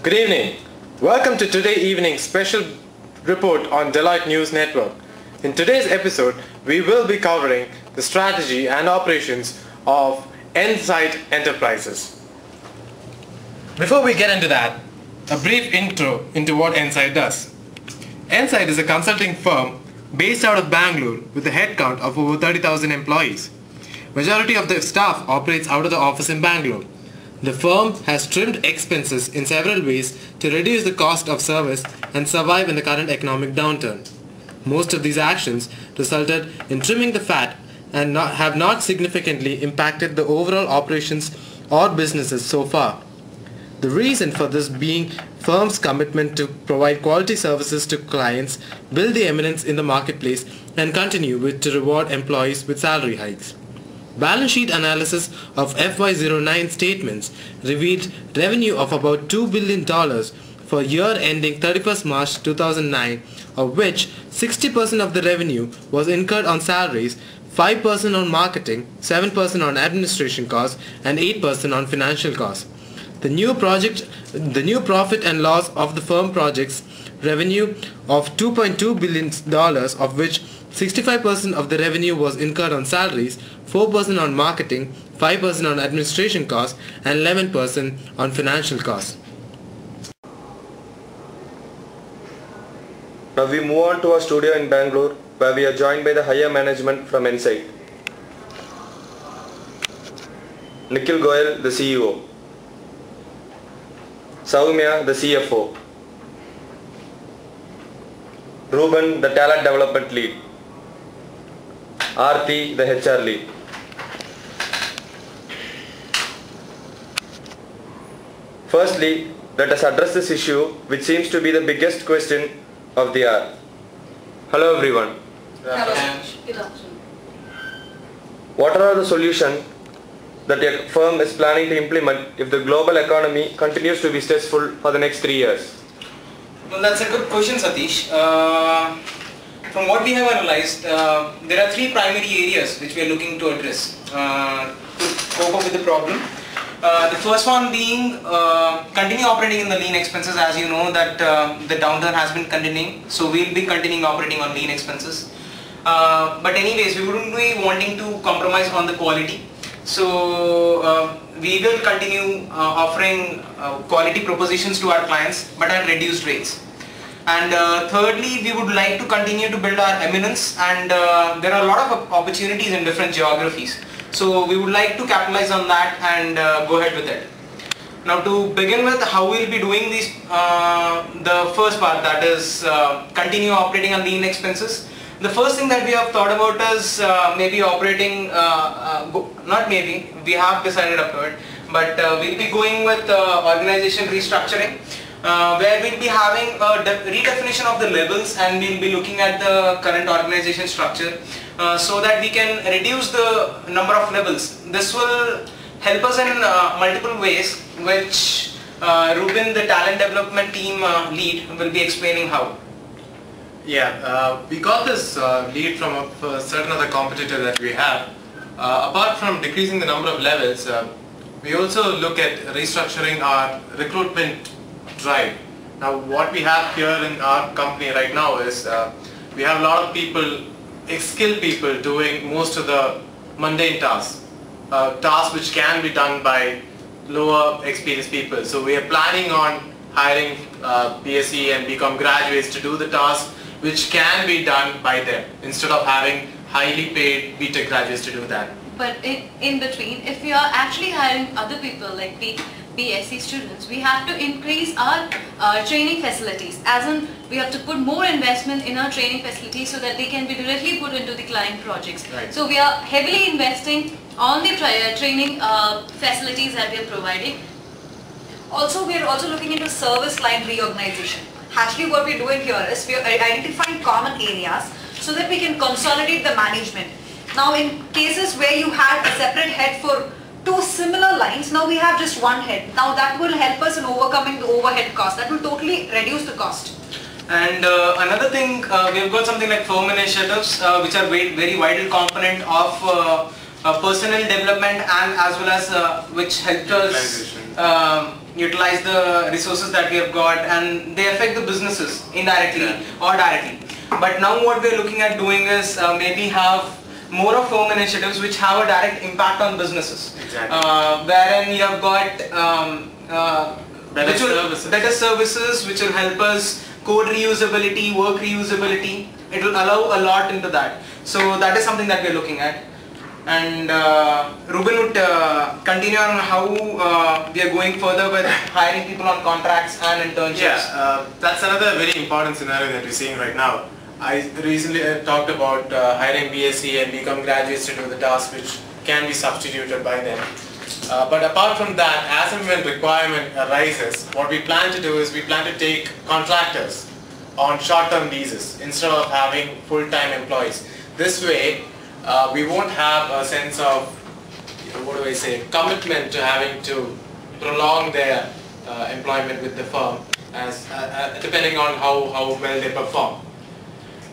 Good evening. Welcome to today evening's special report on Deloitte News Network. In today's episode, we will be covering the strategy and operations of Insight Enterprises. Before we get into that, a brief intro into what Insight does. Insight is a consulting firm based out of Bangalore with a headcount of over 30,000 employees. Majority of the staff operates out of the office in Bangalore. The firm has trimmed expenses in several ways to reduce the cost of service and survive in the current economic downturn. Most of these actions resulted in trimming the fat and have not significantly impacted the overall operations or businesses so far. The reason for this being firm's commitment to provide quality services to clients, build the eminence in the marketplace, and continue to reward employees with salary hikes. Balance sheet analysis of FY09 statements revealed revenue of about $2 billion for year ending 31st March 2009, of which 60% of the revenue was incurred on salaries, 5% on marketing, 7% on administration costs, and 8% on financial costs. The new profit and loss of the firm projects revenue of $2.2 billion, of which 65% of the revenue was incurred on salaries, 4% on marketing, 5% on administration costs, and 11% on financial costs. Now we move on to our studio in Bangalore, where we are joined by the higher management from Insight. Nikhil Goyal, the CEO. Soumya, the CFO. Ruben, the talent development lead. Aarti, the HR lead. Firstly, let us address this issue, which seems to be the biggest question of the hour. Hello everyone. Hello. What are the solutions that your firm is planning to implement if the global economy continues to be stressful for the next 3 years? Well, that's a good question, Satish. From what we have analyzed, there are three primary areas which we are looking to address to cope up with the problem. The first one being continue operating in the lean expenses. As you know that the downturn has been continuing, so we'll be continuing operating on lean expenses. But anyways, we wouldn't be wanting to compromise on the quality. So we will continue offering quality propositions to our clients, but at reduced rates. And thirdly, we would like to continue to build our eminence, and there are a lot of opportunities in different geographies. So we would like to capitalize on that and go ahead with it. Now to begin with, how we'll be doing this, the first part, that is continue operating on lean expenses. The first thing that we have thought about is maybe operating, not maybe, we have decided upon it, but we'll be going with organization restructuring, where we'll be having a redefinition of the levels, and we'll be looking at the current organization structure so that we can reduce the number of levels. This will help us in multiple ways, which Ruben, the talent development team lead, will be explaining how. Yeah, we got this lead from a certain other competitor that we have. Apart from decreasing the number of levels, we also look at restructuring our recruitment drive. Now what we have here in our company right now is we have a lot of people, skilled people, doing most of the mundane tasks, tasks which can be done by lower experienced people. So we are planning on hiring BSc and BCom graduates to do the tasks which can be done by them, instead of having highly paid BTech graduates to do that. But in between, if we are actually hiring other people like BSc students, we have to increase our training facilities, as in we have to put more investment in our training facilities so that they can be directly put into the client projects. Right. So we are heavily investing on the training facilities that we are providing. Also, we are also looking into service line reorganization. Actually, what we're doing here is we are identifying common areas so that we can consolidate the management. Now, in cases where you had a separate head for two similar lines, now we have just one head. Now that will help us in overcoming the overhead cost. That will totally reduce the cost. And another thing, we've got something like firm initiatives, which are very vital component of personnel development, and as well as which helped us utilize the resources that we have got, and they affect the businesses indirectly or directly. But now what we're looking at doing is maybe have more of firm initiatives which have a direct impact on businesses. Exactly. Wherein you have got better services which will help us code reusability, work reusability. It will allow a lot into that. So that is something that we're looking at. And Ruben would continue on how we are going further with hiring people on contracts and internships. Yeah, that's another very important scenario that we're seeing right now. I recently talked about hiring BSc and BCom graduates to do the tasks which can be substituted by them. But apart from that, as and when requirement arises, what we plan to do is we plan to take contractors on short-term leases instead of having full-time employees. This way, we won't have a sense of, commitment to having to prolong their employment with the firm, as depending on how well they perform.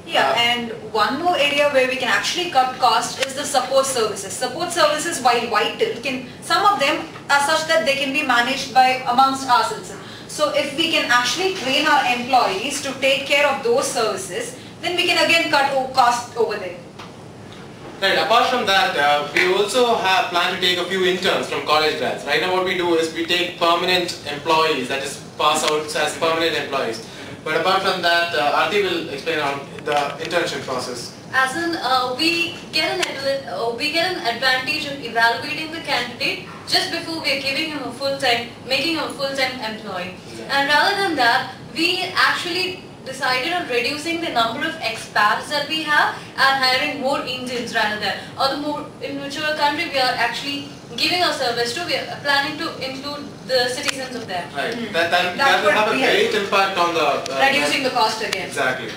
Yeah, and one more area where we can actually cut cost is the support services. Support services, while vital, some of them are such that they can be managed by amongst ourselves. So if we can actually train our employees to take care of those services, then we can again cut cost over there. Right. Apart from that, we also plan to take a few interns from college grads. Right now what we do is we take permanent employees, that is pass out as permanent employees. But apart from that, Aarti will explain on the internship process. As in, we get an advantage of evaluating the candidate just before we are giving him a full-time, making him a full-time employee. Exactly. And rather than that, we actually decided on reducing the number of expats that we have and hiring more Indians rather than, or the more in whichever country we are actually giving our service to, we are planning to include the citizens of there. Right. That will have a great impact on the reducing the cost again. Exactly.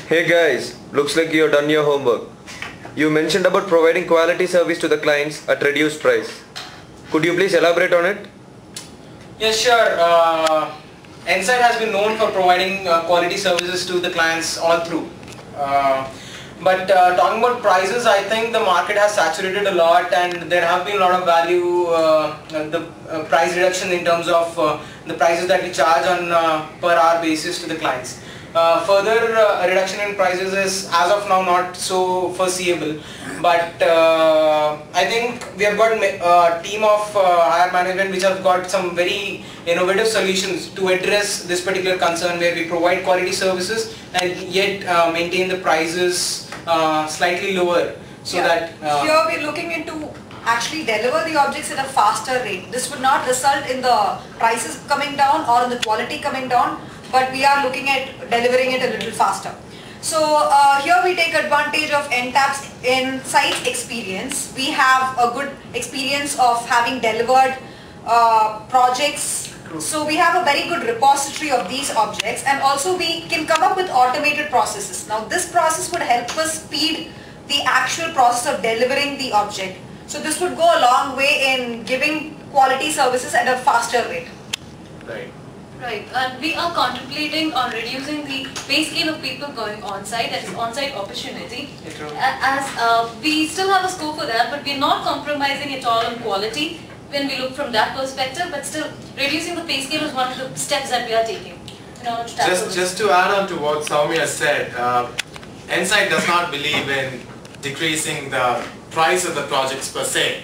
Hey guys, looks like you have done your homework. You mentioned about providing quality service to the clients at reduced price. Could you please elaborate on it? Yes, sure. Insight has been known for providing quality services to the clients all through. But talking about prices, I think the market has saturated a lot, and there have been a lot of value, the price reduction in terms of the prices that we charge on per hour basis to the clients. Further reduction in prices is as of now not so foreseeable, but I think we have got a team of higher management which have got some very innovative solutions to address this particular concern, where we provide quality services and yet maintain the prices slightly lower, so that here we are looking into actually deliver the objects at a faster rate. This would not result in the prices coming down or in the quality coming down, but we are looking at delivering it a little faster. So here we take advantage of NTAP's Insight experience. We have a good experience of having delivered projects. So we have a very good repository of these objects, and also we can come up with automated processes. Now this process would help us speed the actual process of delivering the object. So this would go a long way in giving quality services at a faster rate. Right. Right, and we are contemplating on reducing the pay scale of people going on-site, that is on-site opportunity, as we still have a scope for that, but we are not compromising at all on quality when we look from that perspective, but still reducing the pay scale is one of the steps that we are taking in order to tackle this. Just to add on to what Soumya said, Insight does not believe in decreasing the price of the projects per se.